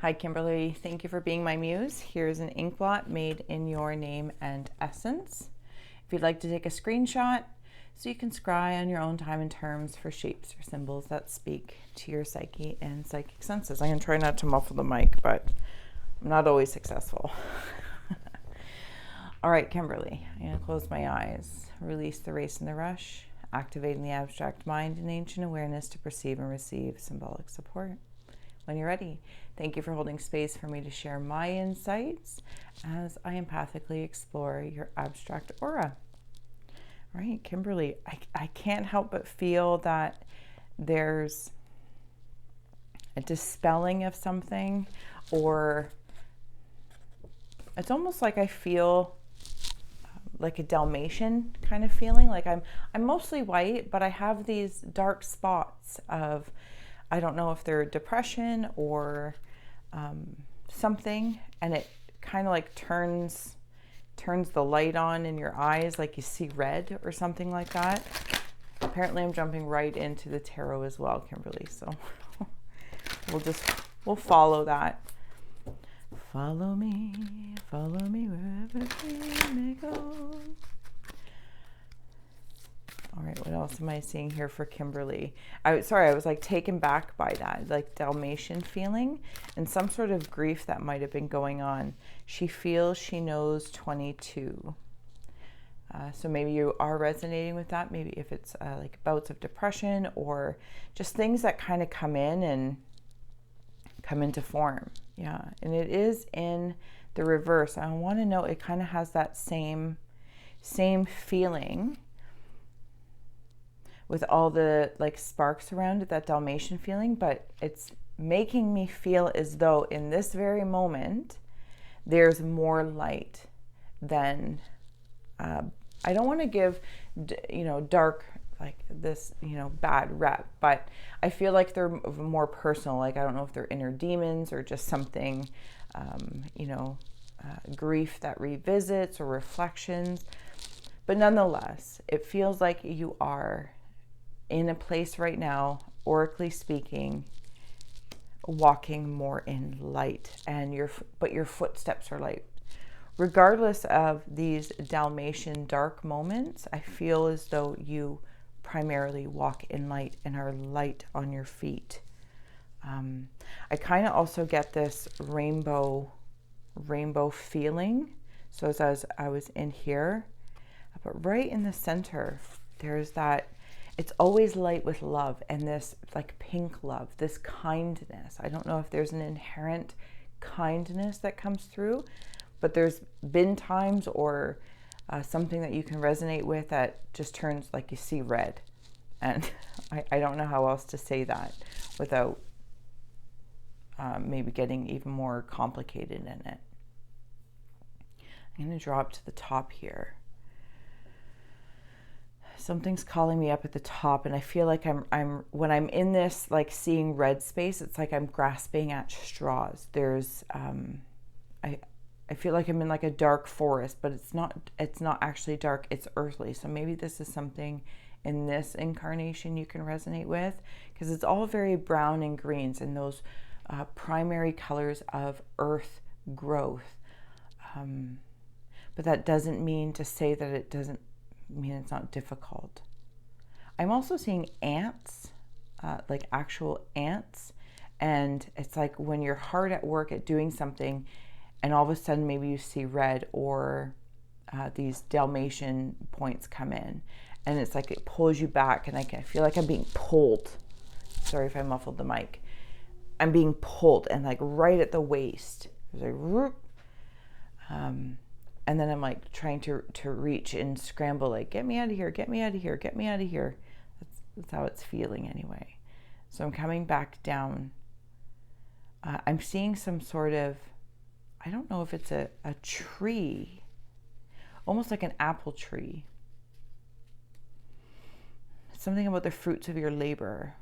Hi, Kimberly. Thank you for being my muse. Here's an inkblot made in your name and essence. If you'd like to take a screenshot so you can scry on your own time and terms for shapes or symbols that speak to your psyche and psychic senses. I'm going to try not to muffle the mic, but I'm not always successful. All right, Kimberly, I'm going to close my eyes, release the race and the rush, activating the abstract mind and ancient awareness to perceive and receive symbolic support. When you're ready, thank you for holding space for me to share my insights as I empathically explore your abstract aura. All right, Kimberly, I can't help but feel that there's a dispelling of something, or it's almost like I feel like a Dalmatian kind of feeling. Like I'm mostly white, but I have these dark spots of, I don't know if they're depression or something, and it kind of like turns the light on in your eyes, like you see red or something like that. Apparently I'm jumping right into the tarot as well, Kimberly, so we'll follow that. Follow me wherever we may go. All right, what else am I seeing here for Kimberly? I was like taken back by that, like Dalmatian feeling and some sort of grief that might have been going on. She feels she knows 22. So maybe you are resonating with that. Maybe if it's like bouts of depression or just things that kind of come in and come into form. Yeah, and it is in the reverse. I want to know, it kind of has that same feeling with all the like sparks around it, that Dalmatian feeling, but it's making me feel as though in this very moment there's more light than I don't want to give dark like this bad rep, but I feel like they're more personal. Like I don't know if they're inner demons or just something grief that revisits or reflections, but nonetheless it feels like you are in a place right now, oracally speaking, walking more in light, and your footsteps are light. Regardless of these Dalmatian dark moments, I feel as though you primarily walk in light and are light on your feet. I kind of also get this rainbow feeling. So as I was in here, but right in the center, there's that. It's always light with love, and this like pink love, this kindness. I don't know if there's an inherent kindness that comes through, but there's been times or something that you can resonate with that just turns like you see red. And I don't know how else to say that without maybe getting even more complicated in it. I'm going to draw up to the top here. Something's calling me up at the top, and I feel like I'm when I'm in this like seeing red space, it's like I'm grasping at straws. There's I feel like I'm in like a dark forest, but it's not actually dark, it's earthly. So maybe this is something in this incarnation you can resonate with, because it's all very brown and greens and those primary colors of earth growth. But that doesn't mean to say that it doesn't mean it's not difficult. I'm also seeing ants, like actual ants, and it's like when you're hard at work at doing something and all of a sudden maybe you see red, or these Dalmatian points come in, and it's like it pulls you back, and I feel like I'm being pulled. Sorry if I muffled the mic. I'm being pulled, and like right at the waist. There's like whoop. And then I'm like trying to reach and scramble, like, get me out of here, get me out of here, get me out of here. That's how it's feeling anyway. So I'm coming back down. I'm seeing some sort of, I don't know if it's a tree, almost like an apple tree. Something about the fruits of your labor.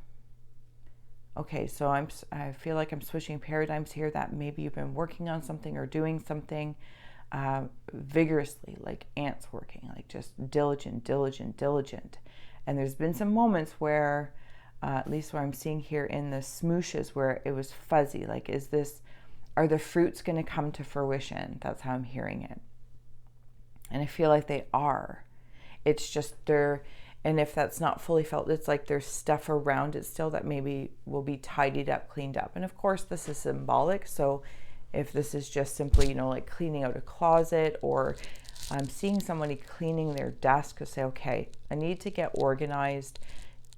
Okay, so I feel like I'm switching paradigms here, that maybe you've been working on something or doing something vigorously, like ants working, like just diligent. And there's been some moments where, at least what I'm seeing here in the smooshes, where it was fuzzy, like, is this are the fruits going to come to fruition? That's how I'm hearing it. And I feel like they are. It's just and if that's not fully felt, it's like there's stuff around it still that maybe will be tidied up, cleaned up. And of course, this is symbolic. So if this is just simply, you know, like cleaning out a closet, or I'm seeing somebody cleaning their desk to say, okay, I need to get organized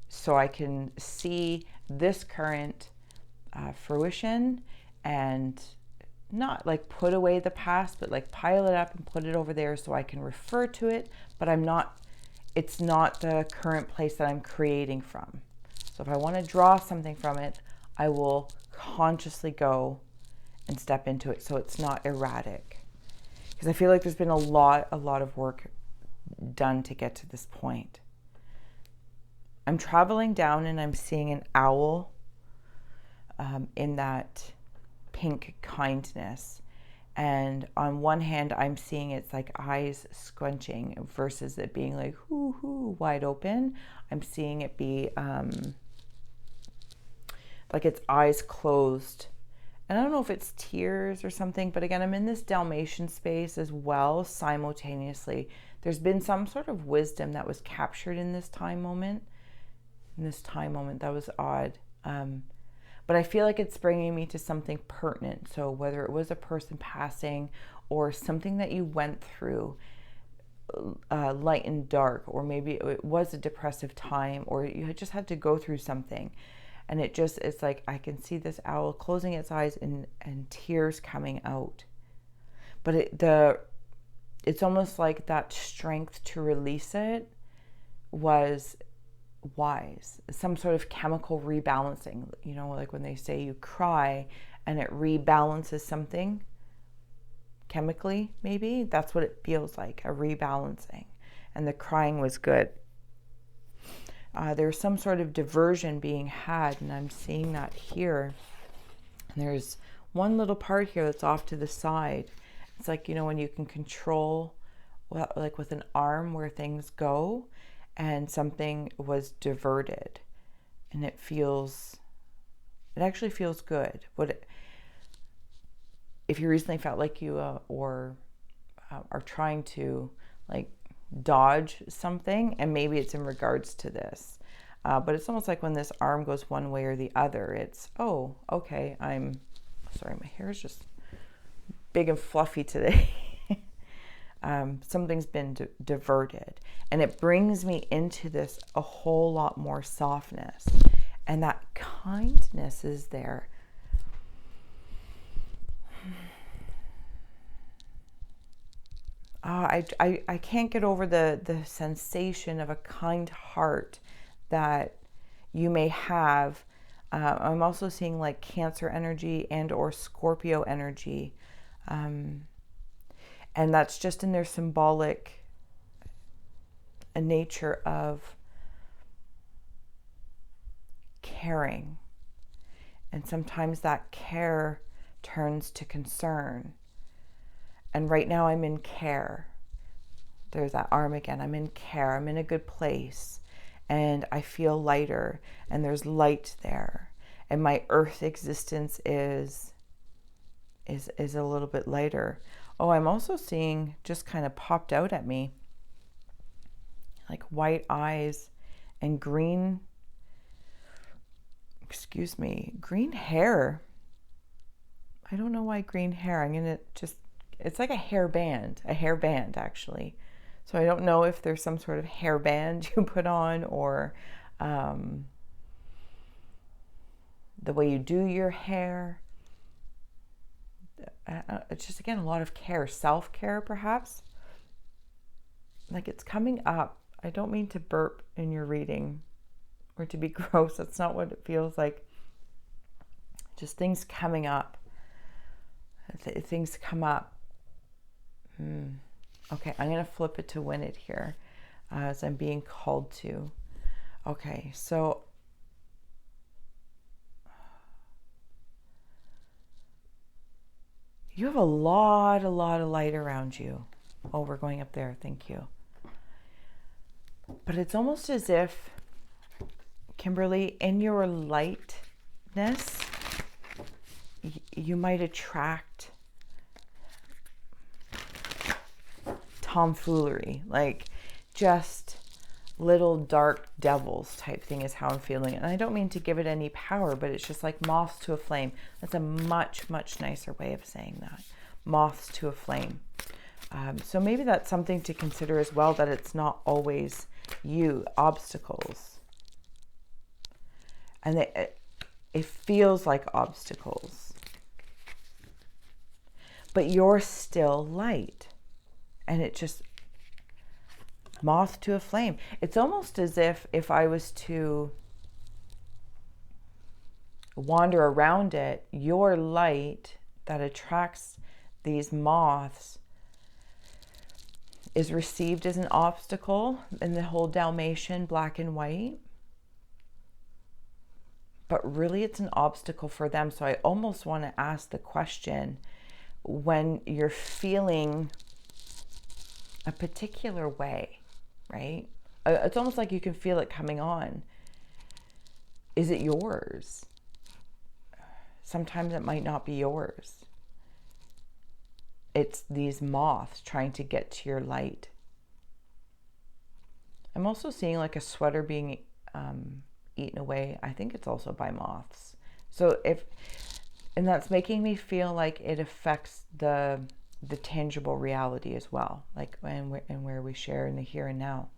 so I can see this current fruition, and not like put away the past, but like pile it up and put it over there so I can refer to it, but it's not the current place that I'm creating from. So if I want to draw something from it, I will consciously go and step into it so it's not erratic. Because I feel like there's been a lot of work done to get to this point. I'm traveling down and I'm seeing an owl in that pink kindness. And on one hand, I'm seeing it's like eyes squinching versus it being like hoo wide open. I'm seeing it be like its eyes closed. And I don't know if it's tears or something, but again, I'm in this Dalmatian space as well simultaneously. There's been some sort of wisdom that was captured in this time moment. That was odd. But I feel like it's bringing me to something pertinent. So whether it was a person passing or something that you went through, light and dark, or maybe it was a depressive time, or you just had to go through something. And it's like, I can see this owl closing its eyes and tears coming out. But it's almost like that strength to release it was wise, some sort of chemical rebalancing, you know, like when they say you cry and it rebalances something chemically, maybe that's what it feels like, a rebalancing. And the crying was good. There's some sort of diversion being had, and I'm seeing that here. And there's one little part here that's off to the side. It's like, you know, when you can control, well, like with an arm where things go, and something was diverted, and it actually feels good. If you recently felt like you are trying to like dodge something, and maybe it's in regards to this, but it's almost like when this arm goes one way or the other, it's, oh, okay, I'm sorry, my hair is just big and fluffy today. Something's been diverted, and it brings me into this a whole lot more softness, and that kindness is there. I can't get over the sensation of a kind heart that you may have. I'm also seeing like Cancer energy and or Scorpio energy. And that's just in their symbolic nature of caring. And sometimes that care turns to concern. And right now I'm in care. There's that arm again. I'm in care. I'm in a good place. And I feel lighter. And there's light there. And my earth existence is a little bit lighter. Oh, I'm also seeing, just kind of popped out at me, like white eyes and green hair. I don't know why green hair. It's like a hairband actually. So I don't know if there's some sort of hairband you put on, or the way you do your hair. It's just, again, a lot of care, self-care perhaps. Like it's coming up. I don't mean to burp in your reading or to be gross. That's not what it feels like. Just things coming up. Things come up. Okay, I'm going to flip it to win it here as I'm being called to. Okay, so you have a lot of light around you. Oh, we're going up there. Thank you. But it's almost as if, Kimberly, in your lightness, you might attract tomfoolery, like just little dark devils type thing is how I'm feeling. And I don't mean to give it any power, but it's just like moths to a flame. That's a much, much nicer way of saying that. Moths to a flame. So maybe that's something to consider as well, that it's not always you, obstacles. And it feels like obstacles. But you're still light. And it just, moth to a flame. It's almost as if I was to wander around it, your light that attracts these moths is received as an obstacle in the whole Dalmatian black and white. But really it's an obstacle for them. So I almost want to ask the question, when you're feeling a particular way, right? It's almost like you can feel it coming on. Is it yours? Sometimes it might not be yours. It's these moths trying to get to your light. I'm also seeing like a sweater being eaten away. I think it's also by moths. So and that's making me feel like it affects the tangible reality as well, like where we share in the here and now.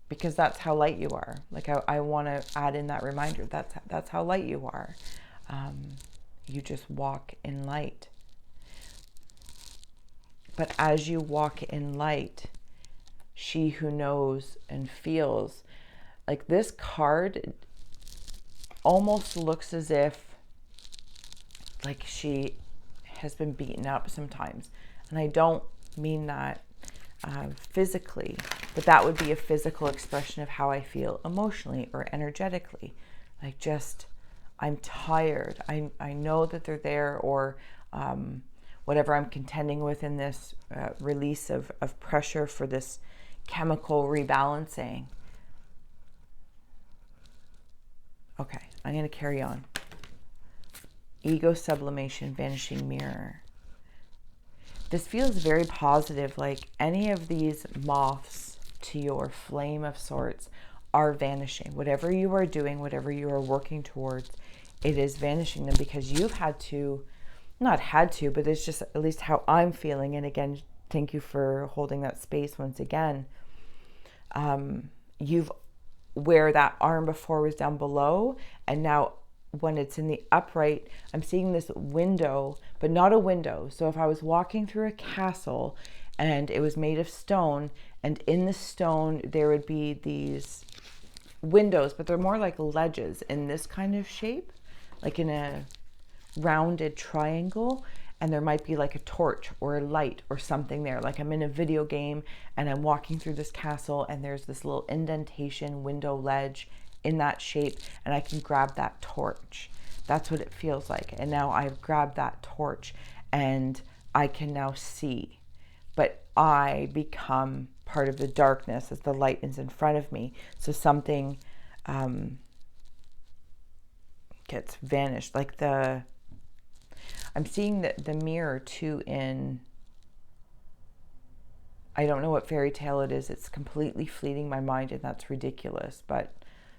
Because that's how light you are. Like I want to add in that reminder. That's how light you are. You just walk in light. But as you walk in light, she who knows and feels, like this card almost looks as if like she has been beaten up sometimes. And I don't mean that physically, but that would be a physical expression of how I feel emotionally or energetically. Like just, I'm tired. I know that they're there, or whatever I'm contending with in this release of pressure for this chemical rebalancing. Okay, I'm going to carry on. Ego sublimation, vanishing mirror. This feels very positive, like any of these moths to your flame of sorts are vanishing. Whatever you are doing, whatever you are working towards, it is vanishing them, because you've had to, not had to, but it's just at least how I'm feeling. And again, thank you for holding that space once again. Where that arm before was down below, and now when it's in the upright, I'm seeing this window, but not a window. So if I was walking through a castle and it was made of stone, and in the stone there would be these windows, but they're more like ledges in this kind of shape, like in a rounded triangle, and there might be like a torch or a light or something there. Like I'm in a video game and I'm walking through this castle and there's this little indentation window ledge in that shape, and I can grab that torch. That's what it feels like. And now I've grabbed that torch and I can now see, but I become part of the darkness as the light is in front of me. So something gets vanished. Like I'm seeing the mirror too in, I don't know what fairy tale it is. It's completely fleeting my mind, and that's ridiculous, but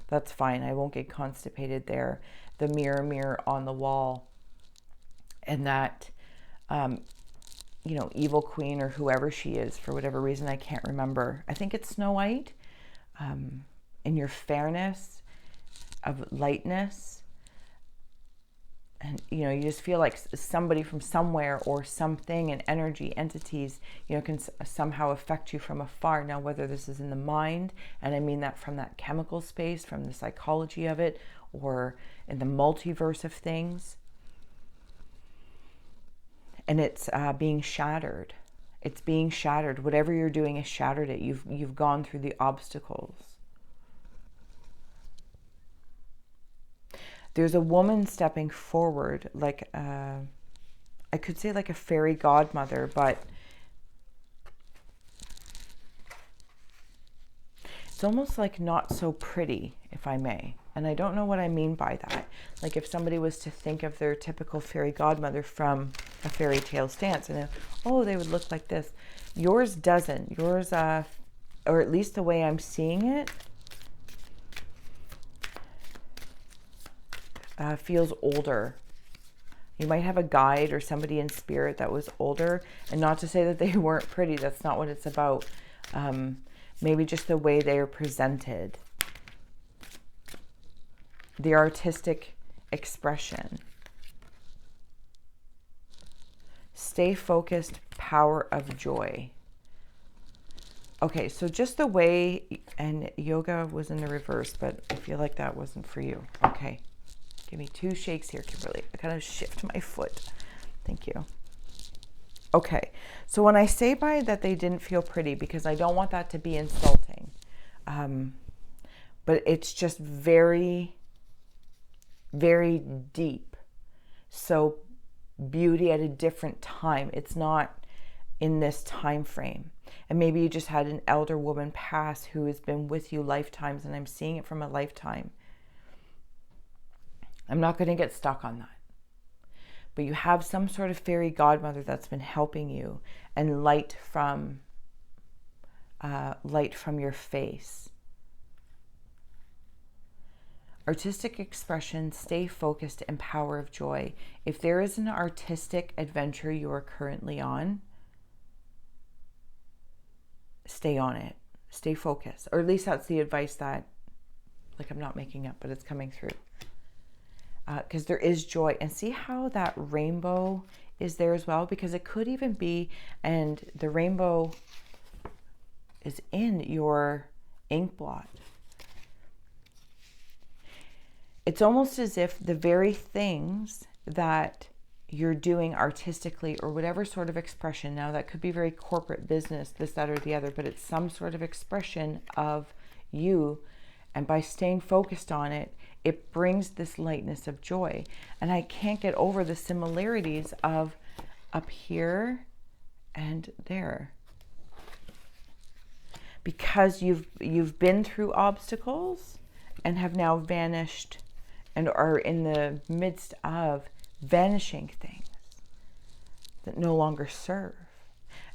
that's fine. I won't get constipated there. The mirror on the wall, and that, evil queen or whoever she is, for whatever reason, I can't remember. I think it's Snow White, in your fairness of lightness. And, you just feel like somebody from somewhere or something, and energy, entities, can somehow affect you from afar. Now, whether this is in the mind, and I mean that from that chemical space, from the psychology of it, or in the multiverse of things. And it's being shattered. It's being shattered. Whatever you're doing has shattered it. You've gone through the obstacles. There's a woman stepping forward, like I could say like a fairy godmother, but it's almost like not so pretty, if I may. And I don't know what I mean by that. Like if somebody was to think of their typical fairy godmother from a fairy tale stance, and oh, they would look like this. Yours doesn't. Yours, or at least the way I'm seeing it, feels older. You might have a guide or somebody in spirit that was older, and not to say that they weren't pretty. That's not what it's about. Maybe just the way they are presented. The artistic expression. Stay focused, power of joy. Okay, so just the way, and yoga was in the reverse, but I feel like that wasn't for you. Okay, give me 2 shakes here, Kimberly. I gotta shift my foot. Thank you. Okay, so when I say by that they didn't feel pretty, because I don't want that to be insulting, but it's just very, very deep. So beauty at a different time. It's not in this time frame. And maybe you just had an elder woman pass who has been with you lifetimes, and I'm seeing it from a lifetime. I'm not going to get stuck on that. But you have some sort of fairy godmother that's been helping you, and light from your face. Artistic expression, stay focused, and power of joy. If there is an artistic adventure you are currently on, stay on it. Stay focused. Or at least that's the advice that, like, I'm not making up, but it's coming through. Because there is joy. And see how that rainbow is there as well? Because it could even be, and the rainbow is in your Inkblot. It's almost as if the very things that you're doing artistically, or whatever sort of expression, now that could be very corporate business, this, that, or the other, but it's some sort of expression of you. And by staying focused on it, it brings this lightness of joy. And I can't get over the similarities of up here and there. Because you've been through obstacles and have now vanished and are in the midst of vanishing things that no longer serve.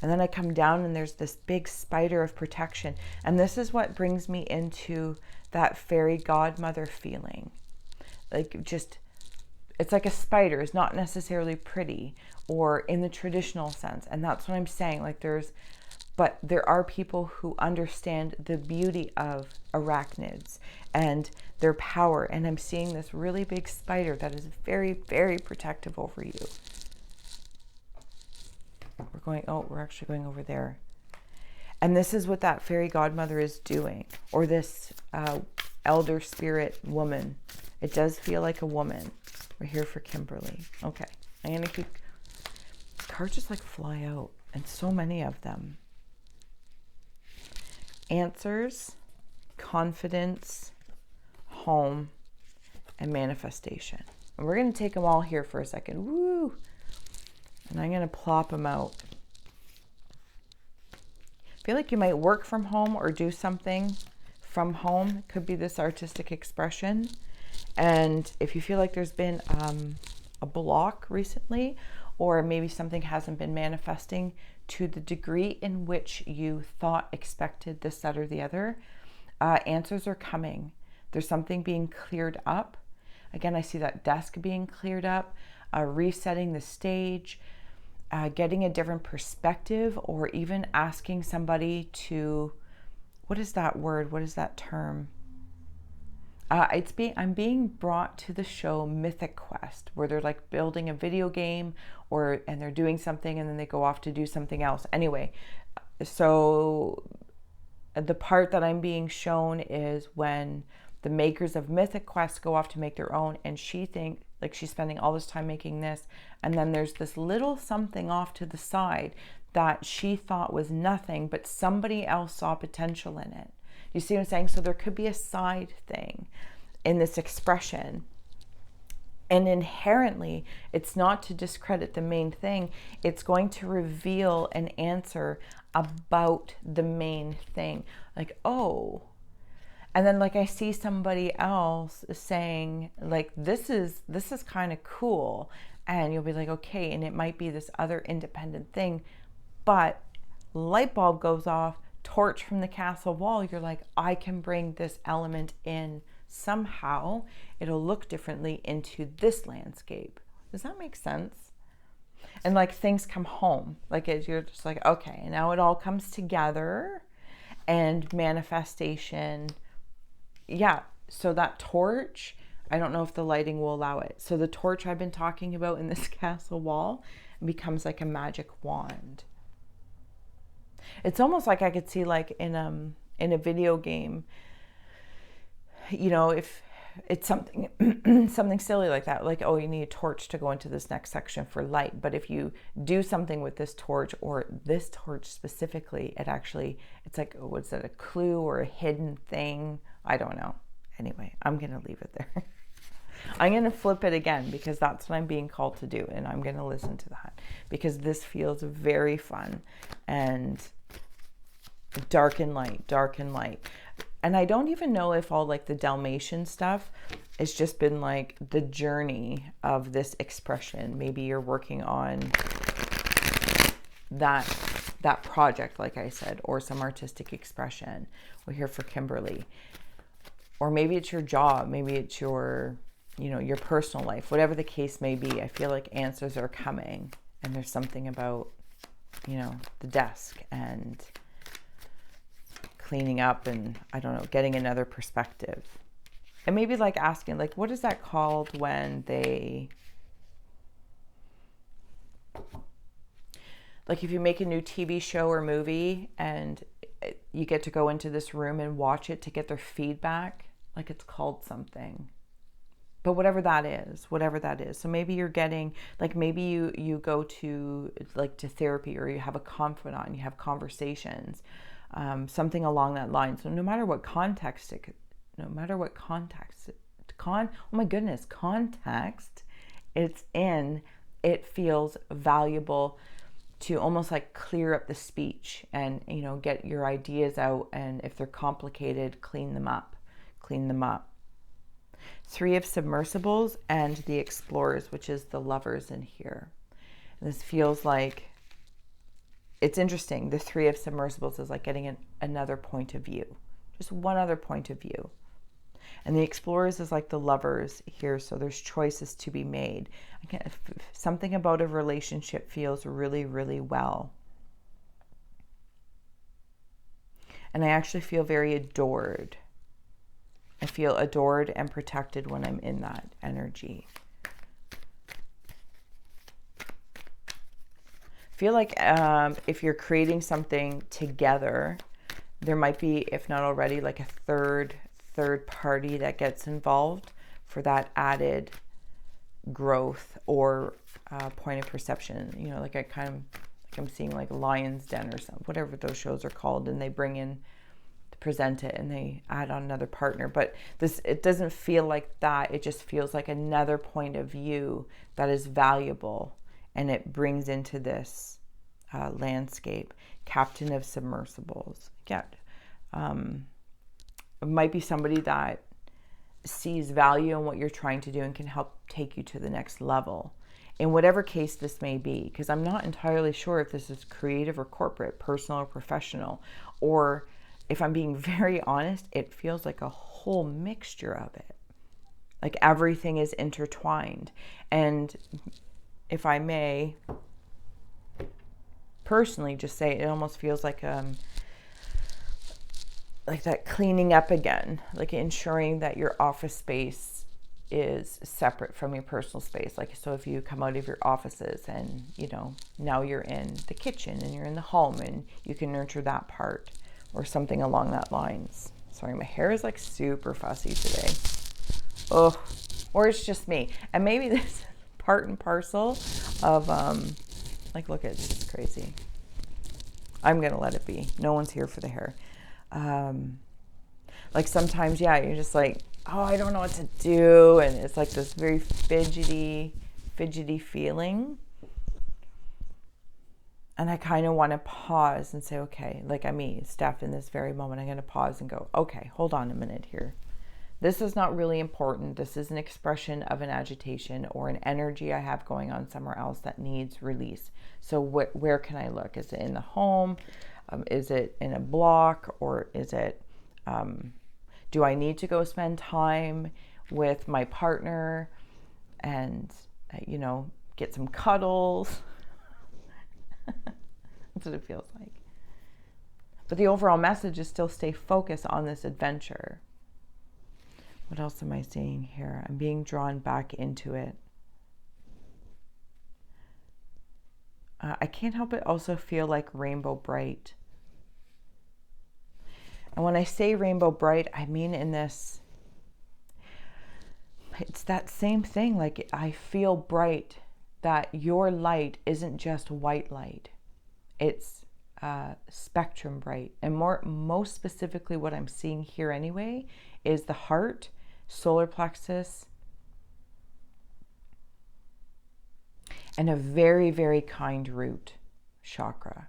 And then I come down and there's this big spider of protection. And this is what brings me into that fairy godmother feeling. Like, just, it's like a spider. It's not necessarily pretty or in the traditional sense. And that's what I'm saying. Like, but there are people who understand the beauty of arachnids and their power. And I'm seeing this really big spider that is very, very protective over you. We're actually going over there. And this is what that fairy godmother is doing, or this elder spirit woman. It does feel like a woman. We're here for Kimberly. Okay, I'm gonna keep, cards just like fly out, and so many of them. Answers, confidence, home, and manifestation. And we're gonna take them all here for a second. Woo! And I'm gonna plop them out. I feel like you might work from home or do something from home. It could be this artistic expression. And if you feel like there's been a block recently, or maybe something hasn't been manifesting to the degree in which you thought, expected, this, that, or the other, answers are coming. There's something being cleared up. Again, I see that desk being cleared up, resetting the stage, getting a different perspective, or even asking somebody to, what is that word? What is that term? I'm being brought to the show Mythic Quest, where they're like building a video game, and they're doing something and then they go off to do something else. Anyway, so the part that I'm being shown is when the makers of Mythic Quest go off to make their own, and she's spending all this time making this, and then there's this little something off to the side that she thought was nothing, but somebody else saw potential in it. You see what I'm saying? So there could be a side thing in this expression. And inherently, it's not to discredit the main thing. It's going to reveal an answer about the main thing. Like, oh. And then like I see somebody else saying like, this is kind of cool. And you'll be like, okay, and it might be this other independent thing, but light bulb goes off, torch from the castle wall. You're like, I can bring this element in somehow. It'll look differently into this landscape. Does that make sense? And like things come home, like as you're just like, okay, now it all comes together and manifestation. Yeah. So that torch, I don't know if the lighting will allow it. So the torch I've been talking about in this castle wall becomes like a magic wand. It's almost like I could see like in a video game, you know, if it's something something silly like that, like, oh, you need a torch to go into this next section for light. But if you do something with this torch, or this torch specifically, it's like, what's that, a clue or a hidden thing? I don't know. Anyway, I'm going to leave it there. I'm going to flip it again because that's what I'm being called to do. And I'm going to listen to that because this feels very fun and dark and light, dark and light. And I don't even know if all like the Dalmatian stuff has just been like the journey of this expression. Maybe you're working on that project, like I said, or some artistic expression. We're here for Kimberly. Or maybe it's your job. Maybe it's your, you know, your personal life, whatever the case may be. I feel like answers are coming, and there's something about, you know, the desk and cleaning up and, I don't know, getting another perspective. And maybe like asking, like, what is that called when they, like if you make a new TV show or movie and you get to go into this room and watch it to get their feedback, like it's called something. But whatever that is. So maybe you're getting, like maybe you go to like to therapy, or you have a confidant, you have conversations. Something along that line. So no matter what context it's in, it feels valuable to almost like clear up the speech and, you know, get your ideas out. And if they're complicated, clean them up. 3 of submersibles and the explorers, which is the lovers in here. And this feels like, it's interesting. The 3 of submersibles is like getting another point of view, just one other point of view. And the explorers is like the lovers here. So there's choices to be made. Something about a relationship feels really, really well. And I actually feel very adored. I feel adored and protected when I'm in that energy. Feel like if you're creating something together, there might be, if not already, like a third party that gets involved for that added growth or point of perception. You know, like I'm seeing like Lion's Den or something, whatever those shows are called, and they bring in to present it and they add on another partner. But it doesn't feel like that. It just feels like another point of view that is valuable. And it brings into this landscape. Captain of submersibles. Yeah. It might be somebody that sees value in what you're trying to do and can help take you to the next level. In whatever case this may be, because I'm not entirely sure if this is creative or corporate, personal or professional, or if I'm being very honest, it feels like a whole mixture of it. Like everything is intertwined. And if I may personally just say, it almost feels like that cleaning up again, like ensuring that your office space is separate from your personal space. Like, so if you come out of your offices and, you know, now you're in the kitchen and you're in the home and you can nurture that part or something along that lines. Sorry, my hair is like super fussy today. Oh, or it's just me. And maybe this is part and parcel of, like, look at it, it's crazy. I'm going to let it be. No one's here for the hair. Like sometimes, yeah, you're just like, oh, I don't know what to do. And it's like this very fidgety feeling. And I kind of want to pause and say, okay, like me, Steph, in this very moment, I'm going to pause and go, okay, hold on a minute here. This is not really important. This is an expression of an agitation or an energy I have going on somewhere else that needs release. So where can I look? Is it in the home? Is it in a block? Or is it, do I need to go spend time with my partner and, get some cuddles? That's what it feels like. But the overall message is still stay focused on this adventure. What else am I seeing here? I'm being drawn back into it. I can't help but also feel like Rainbow Bright. And when I say Rainbow Bright, I mean in this, it's that same thing. Like I feel bright, that your light isn't just white light. It's spectrum bright. And most specifically what I'm seeing here anyway is the heart, solar plexus, and a very, very kind root chakra.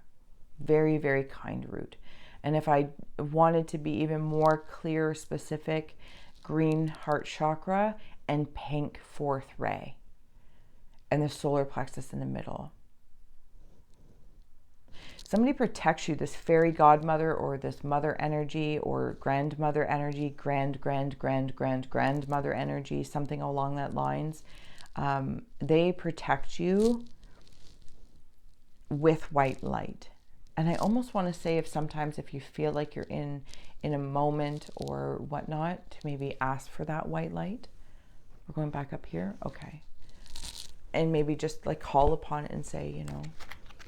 Very, very kind root. And if I wanted to be even more clear, specific, green heart chakra and pink fourth ray. And the solar plexus in the middle. Somebody protects you, this fairy godmother or this mother energy or grandmother energy, grandmother energy, something along that lines. They protect you with white light. And I almost want to say if you feel like you're in a moment or whatnot, to maybe ask for that white light. We're going back up here. Okay. And maybe just like call upon it and say,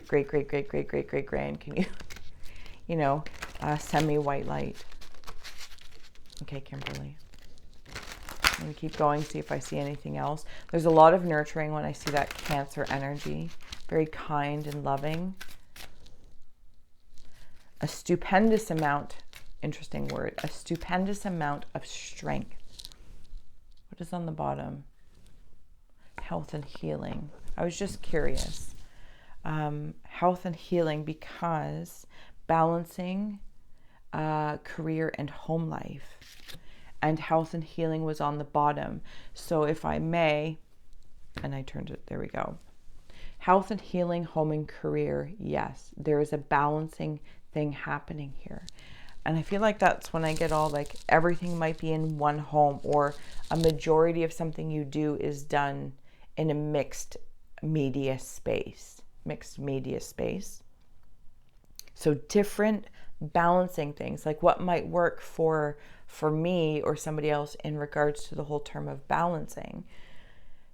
great grand, can you, send me white light. Okay, Kimberly. I'm going to keep going, see if I see anything else. There's a lot of nurturing when I see that Cancer energy. Very kind and loving. A stupendous amount, interesting word, a stupendous amount of strength. What is on the bottom? Health and healing. I was just curious. Health and healing, because balancing career and home life, and health and healing was on the bottom. So if I may, and I turned it, there we go. Health and healing, home and career. Yes, there is a balancing thing happening here. And I feel like that's when I get all like everything might be in one home, or a majority of something you do is done in a mixed media space. So different balancing things, like what might work for me or somebody else in regards to the whole term of balancing.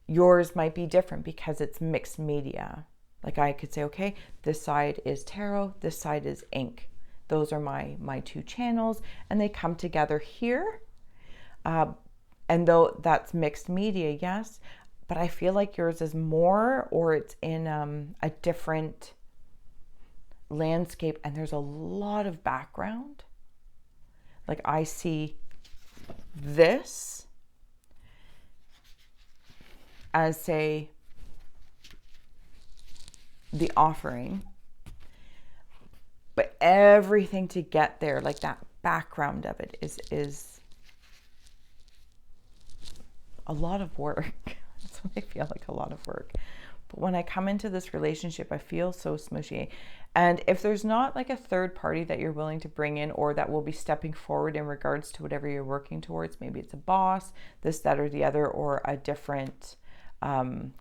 Yours might be different because it's mixed media. Like I could say, okay, this side is tarot, this side is ink. Those are my two channels, and they come together here. And though that's mixed media, yes, but I feel like yours is more, or it's in a different landscape, and there's a lot of background. Like I see this as, say, the offering, but everything to get there, like that background of it is a lot of work. That's what I feel like, a lot of work. But when I come into this relationship, I feel so smushy. And if there's not like a third party that you're willing to bring in, or that will be stepping forward in regards to whatever you're working towards, maybe it's a boss, this, that, or the other, or a different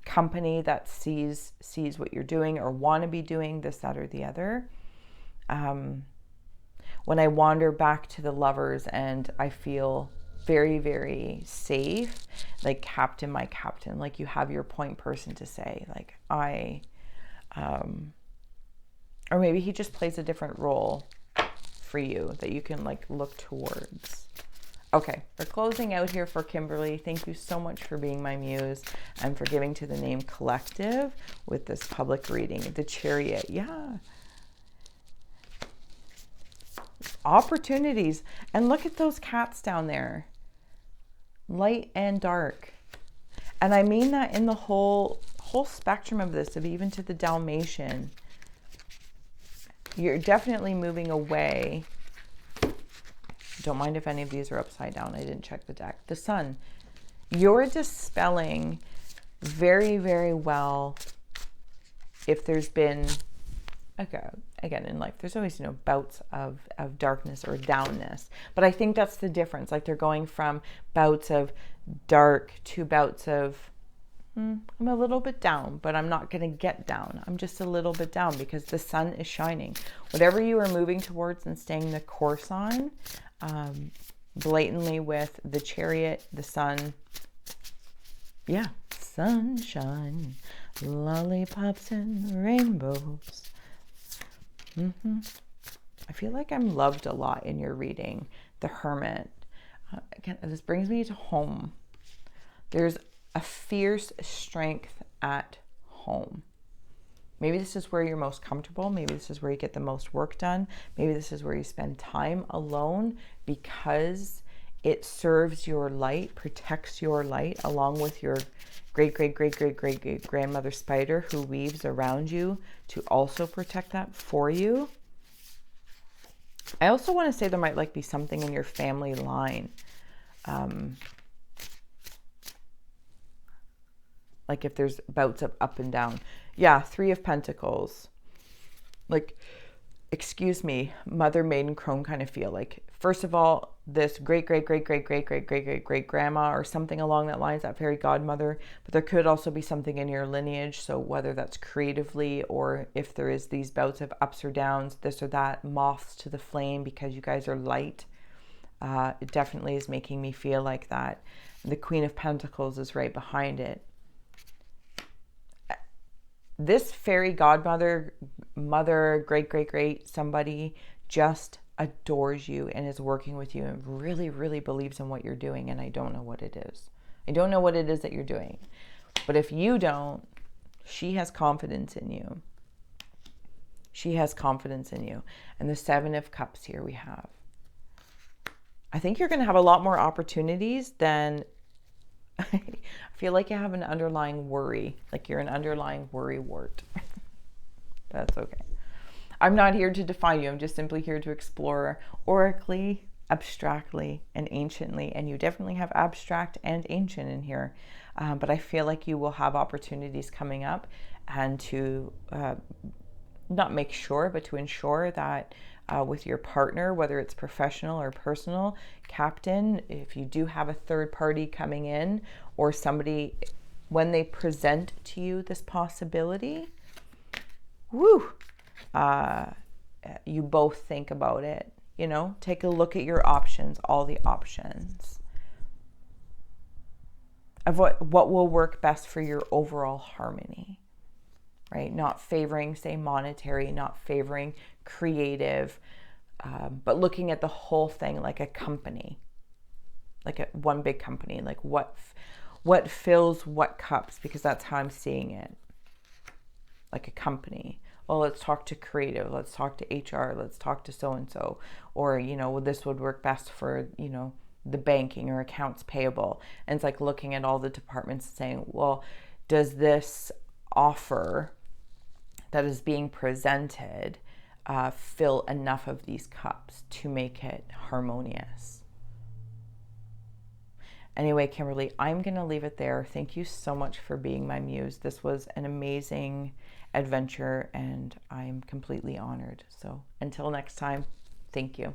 company that sees what you're doing or want to be doing this, that, or the other. When I wander back to the Lovers, and I feel very, very safe, like captain, my captain, like you have your point person to say, like or maybe he just plays a different role for you that you can like look towards. Okay, we're closing out here for Kimberly. Thank you so much for being my muse and for giving to the name Collective with this public reading. The Chariot, yeah. Opportunities. And look at those cats down there. Light and dark. And I mean that in the whole spectrum of this, of even to the Dalmatian. You're definitely moving away. Don't mind if any of these are upside down. I didn't check the deck. The Sun. You're dispelling very, very well if there's been, again, in life, there's always, bouts of darkness or downness. But I think that's the difference. Like they're going from bouts of dark to bouts of, I'm a little bit down, but I'm not going to get down. I'm just a little bit down because the sun is shining. Whatever you are moving towards and staying the course on, blatantly with the Chariot, the sun, yeah, sunshine, lollipops and rainbows. I feel like I'm loved a lot in your reading. The Hermit. Again, this brings me to home. There's a fierce strength at home. Maybe this is where you're most comfortable. Maybe this is where you get the most work done. Maybe this is where you spend time alone because it serves your light, protects your light, along with your great grandmother spider who weaves around you to also protect that for you. I also want to say there might be something in your family line. Like if there's bouts of up and down. Yeah, Three of Pentacles. Like, excuse me, Mother Maiden Crone kind of feel. Like, first of all, this great grandma or something along that lines, that fairy godmother. But there could also be something in your lineage. So whether that's creatively or if there is these bouts of ups or downs, this or that, moths to the flame because you guys are light. It definitely is making me feel like that. The Queen of Pentacles is right behind it. This fairy godmother, mother, great somebody just adores you and is working with you and really believes in what you're doing. And I don't know what it is. I don't know what it is that you're doing. But if you don't, she has confidence in you. She has confidence in you. And the Seven of Cups here we have. I think you're going to have a lot more opportunities than... I feel like you have an underlying worry, like you're an underlying worry wart. That's okay. I'm not here to define you. I'm just simply here to explore oracally, abstractly, and anciently. And you definitely have abstract and ancient in here. But I feel like you will have opportunities coming up and to not make sure, but to ensure that with your partner, whether it's professional or personal, captain, if you do have a third party coming in or somebody, when they present to you this possibility, you both think about it, take a look at your options, all the options of what will work best for your overall harmony. Right? Not favoring, say, monetary, not favoring creative, but looking at the whole thing like a company, like one big company, like what fills what cups, because that's how I'm seeing it, like a company. Well, let's talk to creative, let's talk to HR, let's talk to so-and-so, or, this would work best for, the banking or accounts payable. And it's like looking at all the departments and saying, well, does this offer that is being presented fill enough of these cups to make it harmonious? Anyway, Kimberly, I'm going to leave it there. Thank you so much for being my muse. This was an amazing adventure and I'm completely honored. So until next time, thank you.